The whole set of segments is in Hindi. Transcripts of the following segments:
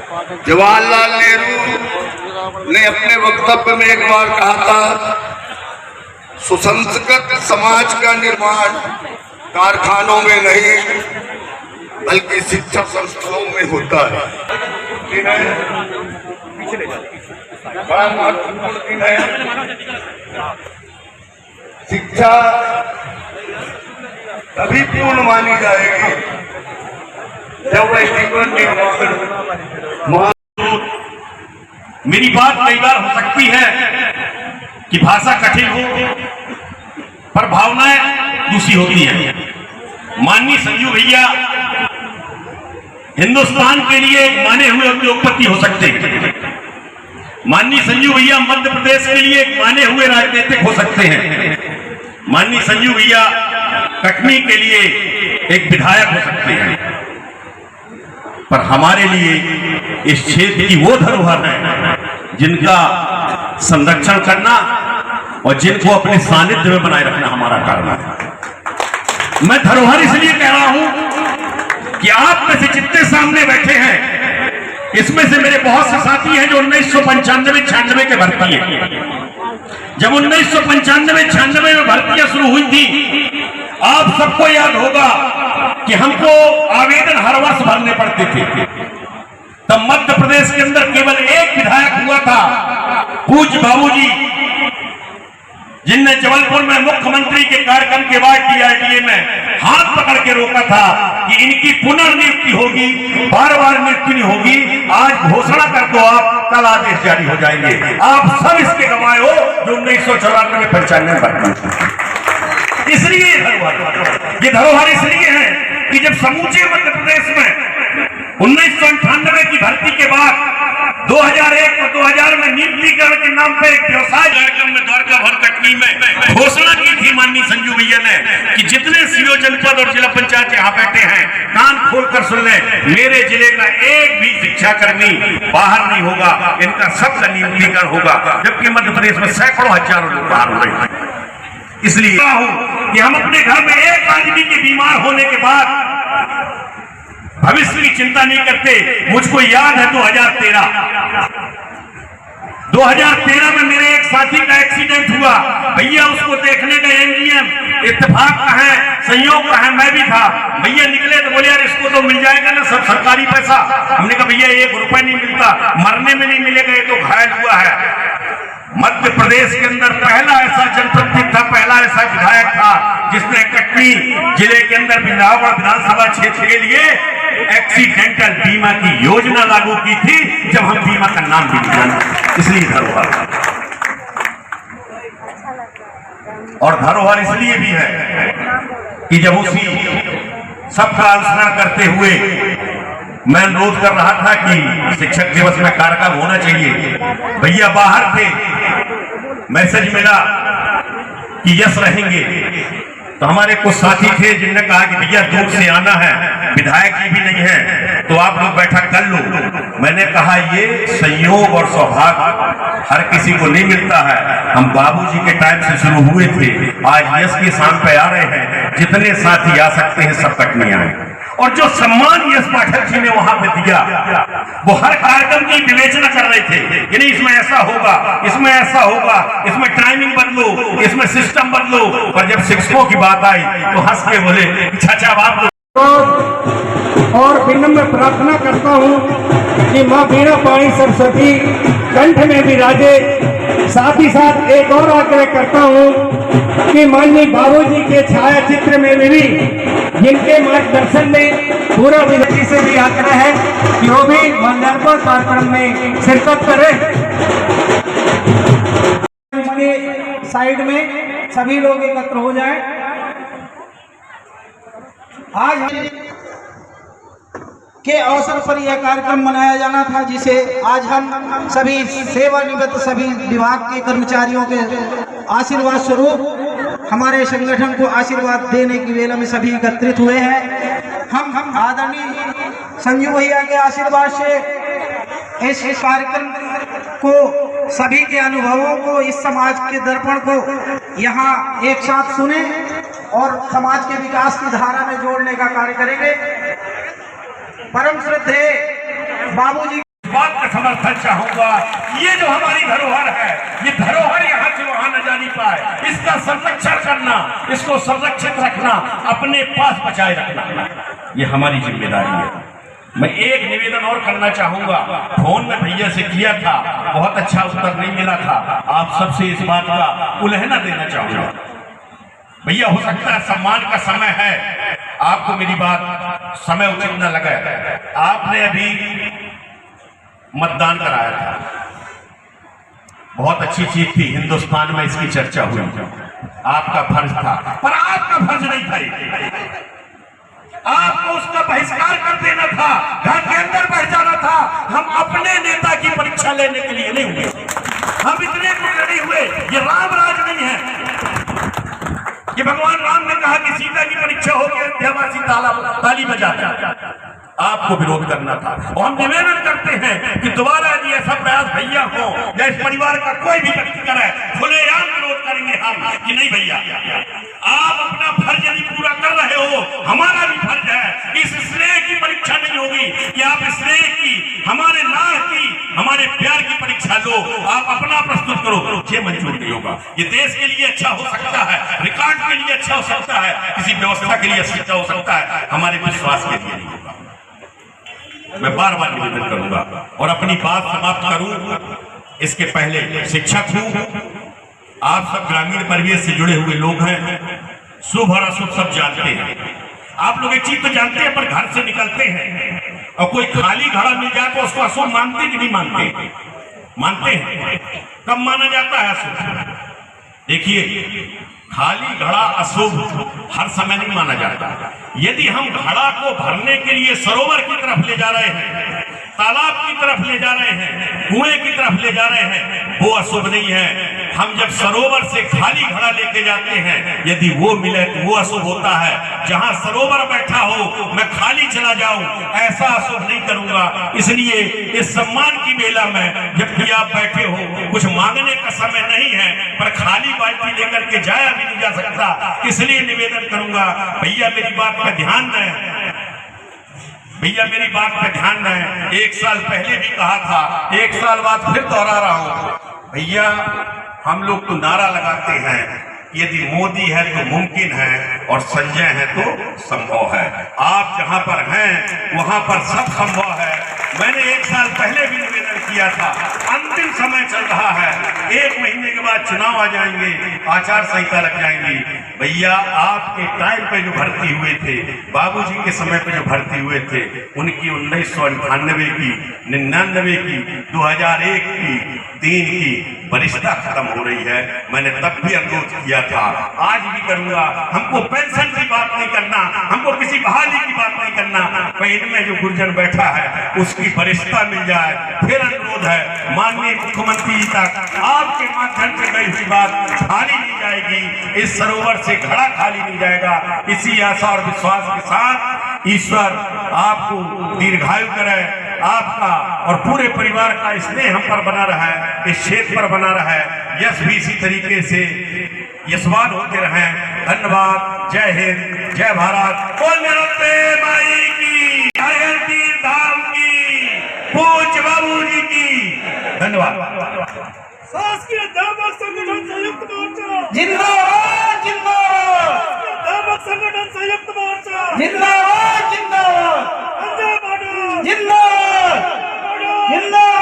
जवाहरलाल नेहरू ने अपने वक्तव्य में एक बार कहा था, सुसंस्कृत समाज का निर्माण कारखानों में नहीं बल्कि शिक्षा संस्थाओं में होता है। बड़ा महत्वपूर्ण दिन है। शिक्षा तभी पूर्ण मानी जाएगी जब वह जीवन निर्माण। मेरी बात कई बार हो सकती है कि भाषा कठिन हो पर भावनाएं दूसरी होती है। माननीय संजू भैया हिंदुस्तान के लिए एक माने हुए उद्योगपति हो सकते हैं। माननीय संजू भैया मध्य प्रदेश के लिए एक माने हुए राजनीतिक हो सकते हैं। माननीय संजू भैया कटनी के लिए एक विधायक हो सकते हैं। पर हमारे लिए इस क्षेत्र की वो धरोहर है जिनका संरक्षण करना और जिनको अपने सानिध्य में बनाए रखना हमारा कार्य है। मैं धरोहर इसलिए कह रहा हूं कि आप में से जितने सामने बैठे हैं, इसमें से मेरे बहुत से साथी हैं जो 1995-96 के भर्ती हैं। जब 1995-96 में भर्तियां शुरू हुई थी, आप सबको याद होगा कि हमको आवेदन हर वर्ष भरने पड़ते थे। तब मध्य प्रदेश के अंदर केवल एक विधायक हुआ था, पूज्य बाबूजी, जिनने जबलपुर में मुख्यमंत्री के कार्यक्रम के बाद DRDA में हाथ पकड़ के रोका था कि इनकी पुनर्नियुक्ति होगी, बार बार नियुक्ति नहीं होगी। आज घोषणा कर दो आप, कल आदेश जारी हो जाएंगे। आप सब इसके गवाह हो जो 1994-95 में भर्ती। इसलिए ये धरोहर इसलिए है कि जब समूचे मध्य प्रदेश में 1998 की भर्ती के बाद 2001 और 2000 में नियुक्तिकरण के नाम पे एक व्यवसाय कार्यक्रम में द्वारका भर कटनी में घोषणा की थी माननीय संजू भैया ने कि जितने सीओ जनपद और जिला पंचायत यहाँ बैठे हैं, कान खोलकर सुन ले, मेरे जिले का एक भी शिक्षाकर्मी बाहर नहीं होगा, इनका सबका नियुक्तिकरण होगा। जबकि मध्य प्रदेश में सैकड़ों हजारों लोग बाहर हो रहे हैं। इसलिए कि हम अपने घर में एक आदमी के बीमार होने के बाद भविष्य की चिंता नहीं करते। मुझको याद है 2013 में मेरे एक साथी का एक्सीडेंट हुआ। भैया उसको देखने का एनजीएम इत्तेफाक का है, संयोग का है, मैं भी था। भैया निकले तो बोले यार इसको तो मिल जाएगा ना सब सरकारी पैसा। हमने कहा भैया 1 रुपए नहीं मिलता, मरने में नहीं मिलेगा, ये तो घायल हुआ है। मध्य प्रदेश के अंदर पहला ऐसा जनप्रतिनिधि था, पहला ऐसा विधायक था जिसने कटनी जिले के अंदर बिंदावड़ विधानसभा क्षेत्र के लिए एक्सीडेंटल बीमा की योजना लागू की थी, जब हम बीमा का नाम भी नहीं जानते। इसलिए धरोहर, और धरोहर इसलिए भी है कि जब उसी सबका आलोचना करते हुए मैं अनुरोध कर रहा था कि शिक्षक दिवस में कार्यक्रम होना चाहिए, भैया बाहर थे, मैसेज मिला कि यस रहेंगे। तो हमारे कुछ साथी थे जिनने कहा कि भैया दूर से आना है, विधायक जी भी नहीं है, तो आप लोग बैठक कर लो। मैंने कहा ये संयोग और सौभाग्य हर किसी को नहीं मिलता है। हम बाबूजी के टाइम से शुरू हुए थे, आज यस के स्थान पे आ रहे हैं। जितने साथी आ सकते हैं सब कटनी आए। और जो सम्मान यश पाठक जी ने वहां पे दिया, वो हर कार्यक्रम की विवेचना कर रहे थे कि नहीं इसमें ऐसा होगा, इसमें ऐसा होगा, इसमें टाइमिंग बदलो, इसमें सिस्टम बदलो। पर जब शिक्षकों की बात आई तो हंस के बोले चाचा बात। और विनम्र प्रार्थना करता हूँ कि माँ वीणा पाणी सरस्वती कंठ में विराजे। साथ ही साथ एक और आग्रह करता हूँ कि माननीय बाबूजी के छायाचित्र में भी जिनके मार्गदर्शन में पूरा विधायक से भी आग्रह है कि वो भी माल्यार्पण कार्यक्रम में शिरकत करें। इसके साइड में सभी लोग एकत्र हो जाएं। आज के अवसर पर यह कार्यक्रम मनाया जाना था, जिसे आज हम सभी सेवानिवृत्त सभी विभाग के कर्मचारियों के आशीर्वाद स्वरूप हमारे संगठन को आशीर्वाद देने की वेला में सभी एकत्रित हुए हैं। हम आदरणीय संजू भैया के आशीर्वाद से इस कार्यक्रम को, सभी के अनुभवों को, इस समाज के दर्पण को यहाँ एक साथ सुने और समाज के विकास की धारा में जोड़ने का कार्य करेंगे। परम श्रद्धेय बाबूजी बात का समर्थन चाहूंगा, ये जो हमारी धरोहर है, ये धरोहर यहाँ से वहां न जानी पाए, इसका संरक्षण करना, इसको संरक्षित रखना, अपने पास बचाए रखना, ये हमारी जिम्मेदारी है। मैं एक निवेदन और करना चाहूंगा, फोन में भैया से किया था, बहुत अच्छा उत्तर नहीं मिला था, आप सबसे इस बात का उल्लेखना देना चाहूंगा। भैया हो सकता है सम्मान का समय है, आपको मेरी बात समय उचित न लगे, आपने अभी मतदान कराया था, बहुत अच्छी चीज थी, हिंदुस्तान में इसकी चर्चा हुई, आपका फर्ज था, पर आपका फर्ज नहीं था, आपको उसका बहिष्कार कर देना था, घर के अंदर बैठ जाना था। हम अपने नेता की परीक्षा लेने के लिए नहीं हुए, हम इतने नहीं हुए, ये राम राज नहीं है कि भगवान राम ने कहा कि सीता की परीक्षा होगी, अयोध्यावासी ताली बजाते, आपको विरोध करना था। और हम निवेदन करते हैं कि दोबारा यदि ऐसा प्रयास भैया हो या इस परिवार का कोई भी व्यक्ति करे, खुलेआम विरोध करेंगे हम कि नहीं भैया, आप अपना फर्ज यदि पूरा कर रहे हो, हमारा भी फर्ज है, इस स्नेह की परीक्षा नहीं होगी कि आप स्नेह की, हमारे नाह की, हमारे प्यार की परीक्षा लो, आप अपना प्रस्तुत करो, ये मंजूर नहीं होगा। ये देश के लिए अच्छा हो सकता है, रिकॉर्ड के लिए अच्छा हो सकता है, किसी व्यवस्था के लिए अच्छा हो सकता है, हमारे विश्वास के लिए नहीं होगा। मैं बार बार निवेदन करूंगा और अपनी बात समाप्त करूं, इसके पहले शिक्षक हूं, आप सब ग्रामीण परिवेश से जुड़े हुए लोग हैं, शुभ और अशुभ सब जानते हैं। आप लोग एक चीज तो जानते हैं, पर घर से निकलते हैं और कोई खाली घड़ा मिल जाए तो उसको अशुभ मानते कि नहीं मानते? मानते हैं। कब माना जाता है अशुभ? देखिए, खाली घड़ा अशुभ हर समय नहीं माना जाता। यदि हम घड़ा को भरने के लिए सरोवर की तरफ ले जा रहे हैं, तालाब की तरफ ले जा रहे हैं, कुएं की तरफ ले जा रहे हैं, वो अशुभ नहीं है। हम जब सरोवर से खाली घड़ा लेके जाते हैं, यदि वो मिले तो वो अशुभ होता है। जहां सरोवर बैठा हो मैं खाली चला जाऊं, ऐसा अशुभ नहीं करूंगा। इसलिए इस सम्मान की बेला में जबकि आप बैठे हो, कुछ मांगने का समय नहीं है, पर खाली बाल्टी लेकर के जाया भी नहीं जा सकता। इसलिए निवेदन करूंगा, भैया मेरी बात पर ध्यान दें, भैया मेरी बात पे ध्यान दें। 1 साल पहले भी कहा था, 1 साल बाद फिर दोहरा रहा हूं, भैया हम लोग तो नारा लगाते हैं, यदि मोदी है तो मुमकिन है और संजय है तो संभव है। आप जहां पर हैं वहां पर सब संभव है। मैंने 1 साल पहले भी निवेदन किया था, अंतिम समय चल रहा है, 1 महीने के बाद चुनाव आ जाएंगे, आचार संहिता लग जाएंगी। भैया आपके टाइम पे जो भर्ती हुए थे, बाबूजी के समय पे जो भर्ती हुए थे, उनकी 1998 की, 99 की, 2001 की, 3 की वरिष्ठता खत्म हो रही है। मैंने तब भी अनुरोध किया था, आज भी करूंगा, हमको पेंशन की बात नहीं करना, हमको किसी बहाली की बात नहीं करना, पर में जो गुर्जर बैठा है उसकी वरिष्ठता मिल जाए। फिर अनुरोध है माननीय मुख्यमंत्री जी तक, आपके माध्यम से गई हुई बात खाली नहीं जाएगी, इस सरोवर से घड़ा खाली नहीं जाएगा। इसी आशा और विश्वास के साथ ईश्वर आपको दीर्घायु करे, आपका और पूरे परिवार का स्नेह हम पर बना रहा है, इस क्षेत्र पर बना रहा है, यश भी इसी तरीके से यशवान होते रहे। धन्यवाद। जय हिंद, जय भारत। बोल नरोत्तम माई की, हर तीर धाम की, पूज्य बाबूजी की। धन्यवाद। शासकीय अध्यापक संगठन संयुक्त मोर्चा जिंदाबाद जिंदाबाद, अध्यापक संगठन संयुक्त मोर्चा जिंदाबाद जिंदाबाद, जिंदाबाद जिंदाबाद।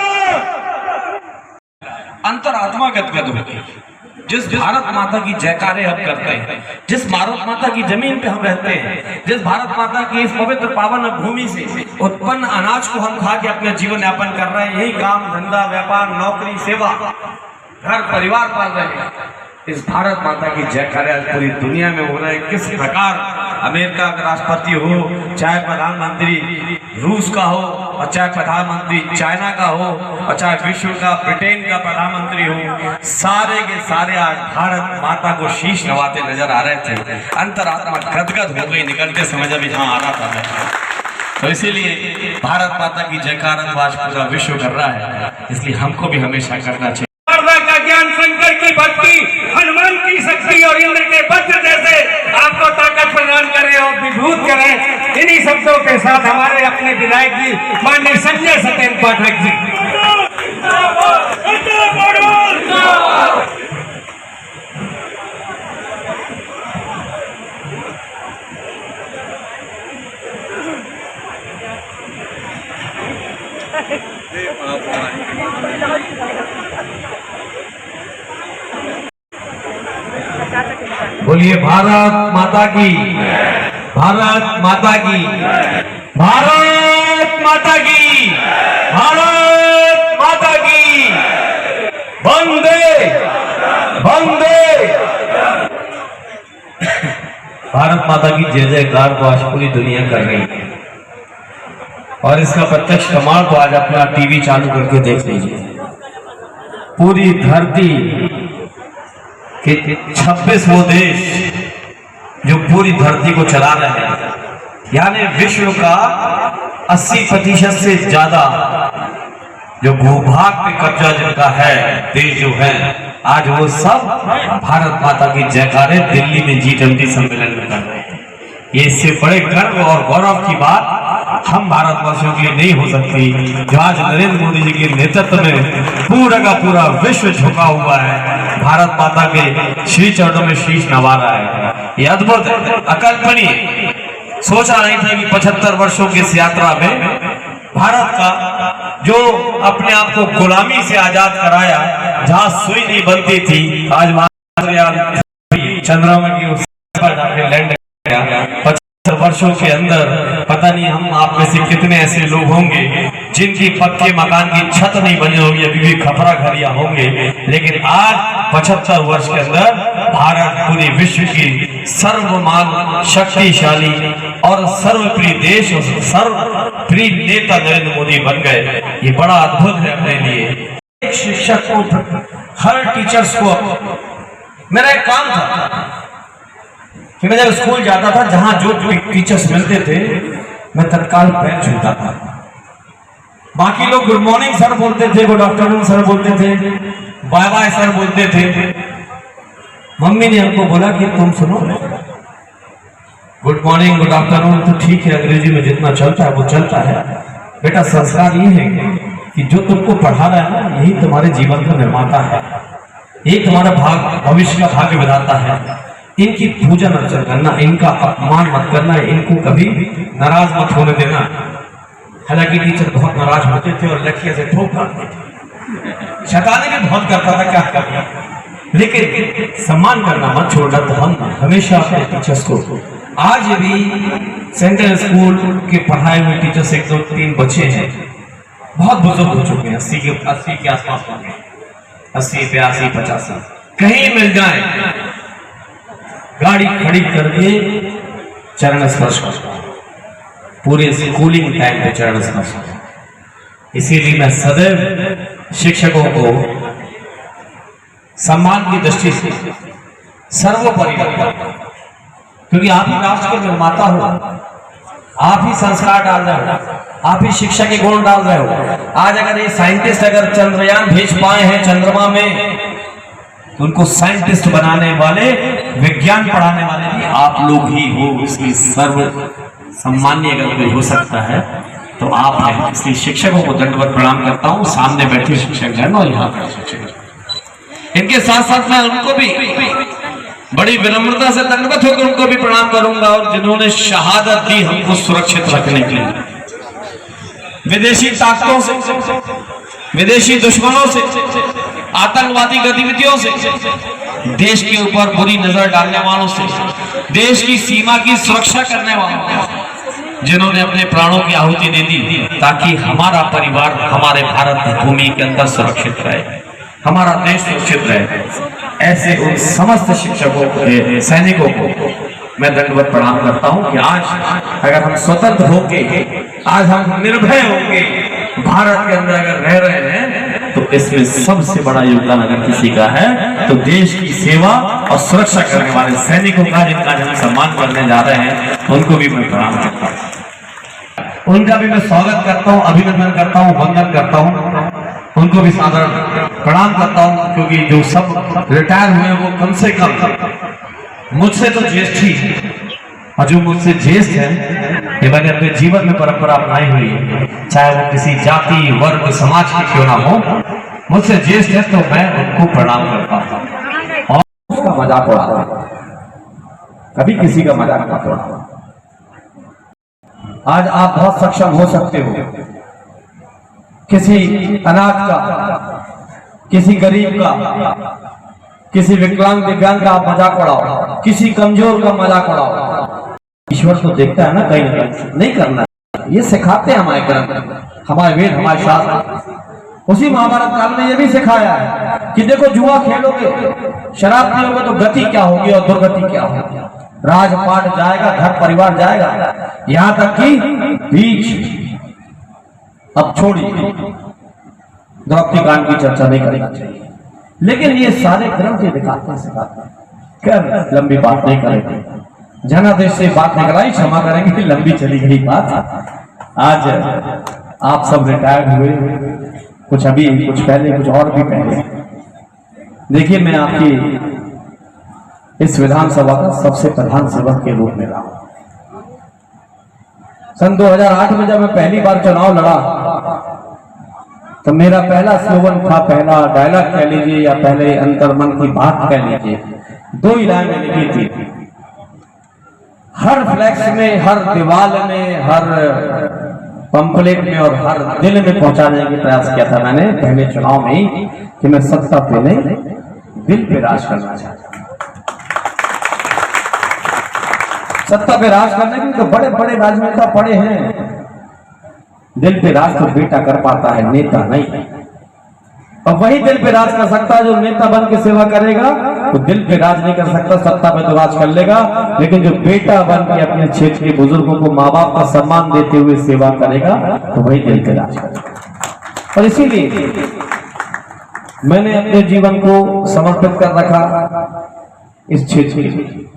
अंतरात्मा गदगद होगी। जिस भारत माता की जयकारे हम करते हैं, जिस भारत माता की जमीन पे हम रहते हैं, जिस भारत माता की इस पवित्र पावन भूमि से उत्पन्न अनाज को हम खा के अपना जीवन यापन कर रहे हैं, यही काम धंधा व्यापार नौकरी सेवा घर परिवार पाल रहे हैं, इस भारत माता की जयकारे आज पूरी दुनिया में हो रहे हैं। किस प्रकार अमेरिका का राष्ट्रपति हो, चाहे प्रधानमंत्री रूस का हो, और चाहे प्रधानमंत्री चाइना का हो, और चाहे विश्व का ब्रिटेन का प्रधानमंत्री हो, सारे के सारे आज भारत माता को शीश नवाते नजर आ रहे थे। अंतरात्मा गदगद हो गई निकलते समय जब यहाँ आ रहा था मैं, तो इसीलिए भारत माता की जयकारा आज पूरा विश्व कर रहा है, इसलिए हमको भी हमेशा करना चाहिए। का ज्ञान, शंकर की भक्ति, हनुमान की शक्ति और इंद्र के वज्र जैसे आपको ताकत प्रदान करे और विभूत करे। इन्हीं शब्दों के साथ हमारे अपने विधायक जी माननीय संजय सत्येंद्र पाठक जी बोलिए भारत माता की, भारत माता की, भारत माता की, भारत माता की, वंदे वंदे। भारत माता की जय जयकार को आज पूरी दुनिया कर रही है और इसका प्रत्यक्ष प्रमाण को आज अपना टीवी चालू करके देख लीजिए। पूरी धरती के 26 वो देश जो पूरी धरती को चला रहे हैं, यानी विश्व का 80% से ज्यादा जो भूभाग पे कब्जा जिनका है देश जो है, आज वो सब भारत माता की जयकारे दिल्ली में G20 सम्मेलन में कर रहे हैं। ये इससे बड़े गर्व और गौरव की बात हम भारतवासियों के लिए नहीं हो सकती, जो आज नरेंद्र मोदी जी के नेतृत्व में पूरा का पूरा विश्व झुका हुआ है, भारत माता के श्री चरणों में शीश नवा रहा है। ये अद्भुत है, अकल्पनीय। सोचा नहीं था कि 75 वर्षों की इस यात्रा में भारत का जो अपने आप को गुलामी से आजाद कराया, जहां सुई नहीं बनती थी, आज चंद्रमा की उस पर जाके लैंड किया। 75 वर्षों के अंदर पता नहीं हम आप में से कितने ऐसे लोग होंगे जिनकी पक्के मकान की छत नहीं बनी होगी, अभी भी खपरा घरिया होंगे, लेकिन आज 75 वर्ष के अंदर भारत पूरे विश्व की सर्वमान्य, शक्तिशाली और सर्वप्रिय देश और सर्वप्रिय नेता नरेंद्र मोदी बन गए। ये बड़ा अद्भुत है अपने लिए। एक शिक्षक को, हर टीचर्स को, मेरा एक काम था कि मैं जब स्कूल जाता था, जहां जो टीचर्स मिलते थे मैं तत्काल पैर छूता था। बाकी लोग गुड मॉर्निंग सर बोलते थे, गुड आफ्टरनून सर बोलते थे, बाय बाय सर बोलते थे। मम्मी ने हमको बोला कि तुम सुनो, गुड मॉर्निंग गुड आफ्टरनून तो ठीक है, अंग्रेजी में जितना चलता है वो चलता है, बेटा संस्कार ये है कि जो तुमको पढ़ा रहा है ना, यही तुम्हारे जीवन का निर्माता है, यही तुम्हारा भविष्य का भाग्य बनाता है। इनकी पूजा अर्चना करना, इनका अपमान मत करना, इनको कभी नाराज मत होने देना। हालांकि टीचर बहुत नाराज होते थे और लठिया से ठोक डालते थे, शैतानी भी बहुत करता था, क्या करना, लेकिन सम्मान करना मत छोड़ना। तो हम हमेशा अपने टीचर्स को, आज भी सेंट्रल स्कूल के पढ़ाए हुए टीचर्स 1 2 3 बच्चे हैं, बहुत बुजुर्ग हो चुके हैं, 80 के आसपास हो गए, 80 82 85, कहीं मिल जाए गाड़ी खड़ी करके चरण स्पर्श करता, पूरे स्कूलिंग टाइम पे चरण स्पर्श। इसीलिए मैं सदैव शिक्षकों को सम्मान की दृष्टि से सर्वोपरि रखता हूं, क्योंकि आप ही राष्ट्र के निर्माता हो, आप ही संस्कार डाल रहे हो, आप ही शिक्षा के गुण डाल रहे हो। आज अगर ये साइंटिस्ट अगर चंद्रयान भेज पाए हैं चंद्रमा में, तो उनको साइंटिस्ट बनाने वाले, विज्ञान पढ़ाने वाले भी आप लोग ही हो। इसलिए सर्व सम्मान्य अगर कोई हो सकता है तो आप हैं। इसलिए शिक्षकों को दंडवत प्रणाम करता हूँ, सामने बैठे शिक्षक जन और यहाँ पर शिक्षक, इनके साथ साथ मैं उनको भी बड़ी विनम्रता से दंडवत होकर उनको भी प्रणाम करूंगा, और जिन्होंने शहादत दी हमको सुरक्षित रखने के लिए, विदेशी ताकतों से, विदेशी दुश्मनों से, आतंकवादी गतिविधियों से, देश के ऊपर बुरी नजर डालने वालों से, देश की सीमा की सुरक्षा करने वालों, जिन्होंने अपने प्राणों की आहुति दे दी ताकि हमारा परिवार हमारे भारत भूमि के अंदर सुरक्षित रहे, हमारा देश सुरक्षित रहे। ऐसे उन समस्त शिक्षकों को, सैनिकों को मैं दंडवत प्रणाम करता हूं कि आज अगर हम स्वतंत्र होंगे, आज हम निर्भय होंगे, भारत के अंदर अगर रह रहे हैं, तो इसमें सबसे बड़ा योगदान अगर किसी का है तो देश की सेवा और सुरक्षा करने वाले सैनिकों का, जिनका हम सम्मान करने जा रहे हैं, उनको भी मैं प्रणाम करता हूँ, उनका भी मैं स्वागत करता हूँ, अभिनंदन करता हूँ, वंदन करता हूँ, उनको भी सादर प्रणाम करता हूँ, क्योंकि जो सब रिटायर हुए वो कम से कम मुझसे तो ज्येष्ठ ही है, और जो मुझसे ज्येष्ठ है ये मैंने अपने जीवन में परंपरा अपनाई हुई है, चाहे वो किसी जाति वर्ग समाज की क्यों ना हो, मुझसे ज्येष्ठ है तो मैं उनको प्रणाम करता हूँ और उसका मजाक उड़ाता हूँ, कभी किसी का मजाक मत उड़ाओ। आज आप बहुत सक्षम हो सकते हो किसी अनाथ का, किसी गरीब का, किसी विकलांग दिव्यांग का आप मजाक उड़ाओ, किसी कमजोर का मजाक उड़ाओ। ईश्वर तो देखता है ना, कहीं ना कहीं नहीं करना है। ये सिखाते हैं हमारे ग्रंथ, हमारे वेद, हमारे शास्त्र। उसी महाभारत काल में ये भी सिखाया है कि देखो जुआ खेलोगे, शराब पियोगे तो गति क्या होगी और दुर्गति क्या होगी। राजपाट जाएगा, घर परिवार जाएगा, यहां तक कि बीच। अब छोड़िए, द्रौपदी कांड की चर्चा नहीं करना चाहिए, लेकिन ये सारे ग्रंथ दिखाते हैं, सिखाते हैं। कर लंबी बात नहीं करेंगे, जनादेश से बात निकल आई, क्षमा करेंगे, लंबी चली गई बात। आज आप सब रिटायर्ड हुए, कुछ अभी, कुछ पहले, कुछ और भी पहले। देखिए, मैं आपकी इस विधानसभा का सबसे प्रधान सेवक के रूप में रहा। सन 2008 में जब मैं पहली बार चुनाव लड़ा तो मेरा पहला स्लोगन था, पहला डायलॉग कह लीजिए या पहले अंतर्मन की बात कह लीजिए, 2 ही लाइन में लिखी थी। हर फ्लैक्स में, हर दीवार में, हर पंपलेट में और हर दिल में पहुंचाने का प्रयास किया था मैंने पहले चुनाव में ही, कि मैं सत्ता पे नहीं, दिल पे राज करना चाहता हूं। सत्ता पे राज करने के तो बड़े बड़े राजनेता पड़े हैं, दिल पे राज तो बेटा कर पाता है, नेता नहीं। और वही दिल पे राज कर सकता है जो नेता बन के सेवा करेगा, तो दिल पे राज नहीं कर सकता, सत्ता पे तो राज कर लेगा। लेकिन जो बेटा बन के अपने क्षेत्र के बुजुर्गों को, माँ बाप का सम्मान देते हुए सेवा करेगा, तो वही दिल पे राज करेगा। और इसीलिए मैंने अपने जीवन को समर्पित कर रखा इस क्षेत्र के लिए।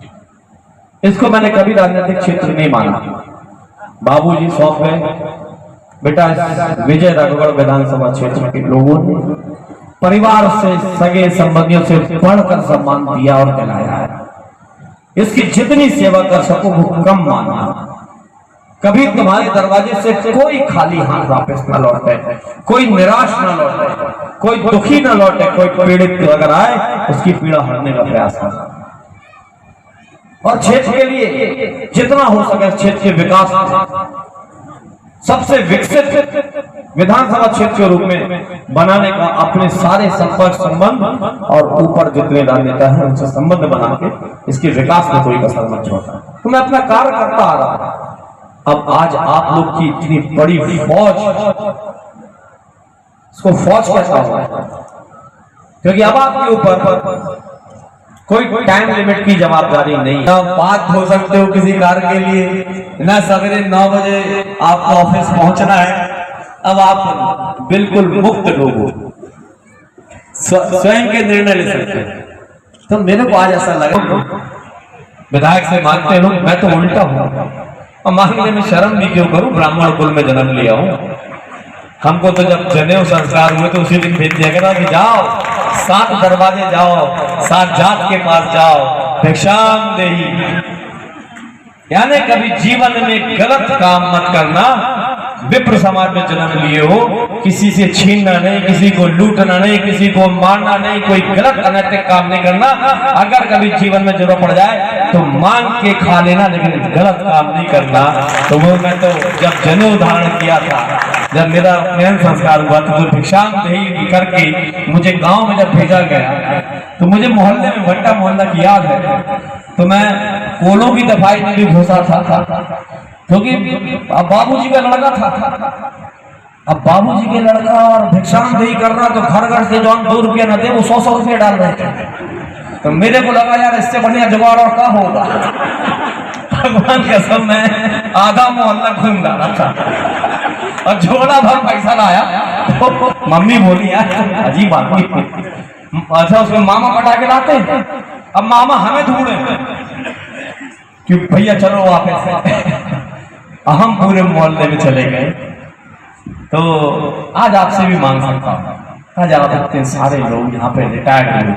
इसको मैंने कभी राजनीतिक क्षेत्र नहीं माना। बाबूजी सौंप गए, बेटा विजय राघवगढ़ विधानसभा क्षेत्र के लोगों ने परिवार से, सगे संबंधियों से बढ़कर सम्मान दिया और दिलाया है। इसकी जितनी सेवा कर सको वो कम मानना। कभी तुम्हारे दरवाजे से कोई खाली हाथ वापस न लौटे, कोई निराश न लौटे, कोई दुखी न लौटे, कोई पीड़ित अगर आए उसकी पीड़ा हरने का प्रयास करना। और क्षेत्र के लिए जितना हो सके क्षेत्र के विकास सबसे विकसित विधानसभा क्षेत्र के रूप में बनाने का अपने सारे संपर्क संबंध और ऊपर जितने राजनेता हैं उनसे संबंध बना के इसके विकास में कोई कसर मत छोड़ता। तो मैं अपना कार्य करता आ रहा। अब आज आप लोग की इतनी बड़ी फौज, इसको फौज कहता हूं क्योंकि अब आपके ऊपर कोई टाइम लिमिट की जवाबदारी नहीं, ना बात हो सकते हो किसी कार्य के लिए, ना सवेरे 9 बजे आपको ऑफिस पहुंचना है। अब आप बिल्कुल मुक्त लोग हो, स्वयं के निर्णय ले सकते हैं। तो मेरे को आज ऐसा लगा विधायक से मांगते लोग, मैं तो उल्टा हूं और मांगने में शर्म भी क्यों करूं, ब्राह्मण कुल में जन्म लिया हूं। हमको तो जब जनेऊ संस्कार हुए तो उसी दिन भेज दिया गया कि जाओ 7 दरवाजे जाओ, 7 जात के पास जाओ, भिक्षाम देही। यानी कभी जीवन में गलत काम मत करना। विप्र समाज में जन्म लिए हो, किसी से छीनना नहीं, किसी को लूटना नहीं, किसी को मारना नहीं, कोई गलत अनैतिक काम नहीं करना। अगर कभी जीवन में जरूरत पड़ जाए तो मांग के खा लेना, लेकिन गलत काम नहीं करना। तो वो मैं तो जब जनेऊ धारण किया था, जब मेरा नयन संस्कार हुआ तो भिक्षाम दही करके मुझे गांव में जब भेजा गया तो मुझे मोहल्ले में भट्टा मोहल्ला की याद है। तो मैं कोलों की दफाई में भी घुसा था क्योंकि अब बाबूजी का लड़का था। अब बाबूजी के लड़का और भिक्षाम दही कर रहा तो घर घर से जो हम 2 रुपया न दे वो 100 रुपया डाल रहे थे। तो मेरे को लगा यार इससे बढ़िया जुगाड़ और क्या होगा। भगवान कसम मैं आधा मोहल्ला घूम डाला था और झोला भर पैसा लाया। तो मम्मी बोली यार अजीब आदमी। अच्छा उसमें मामा पटा के लाते, अब मामा हमें ढूंढे कि भैया चलो वापस। हम पूरे मोहल्ले में चले गए। तो आज आपसे भी मांग सकता हूं, आज आप इतने सारे लोग यहाँ पे रिटायर्ड हुए,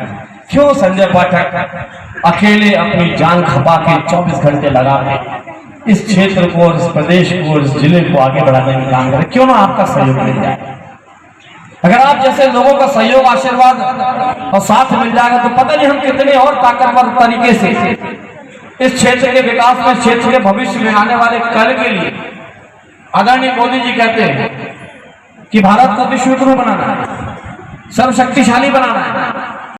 क्यों संजय पाठक अकेले अपनी जान खपा के 24 घंटे लगा के इस क्षेत्र को, इस प्रदेश को, इस जिले को आगे बढ़ाने में काम करें? क्यों ना आपका सहयोग मिल जाए। अगर आप जैसे लोगों का सहयोग, आशीर्वाद और साथ मिल जाएगा तो पता नहीं हम कितने और ताकतवर तरीके से इस क्षेत्र के विकास में, क्षेत्र के भविष्य में, आने वाले कल के लिए। आदरणीय मोदी जी कहते हैं कि भारत को विश्व गुरु बनाना है, सर्व शक्तिशाली बनाना है,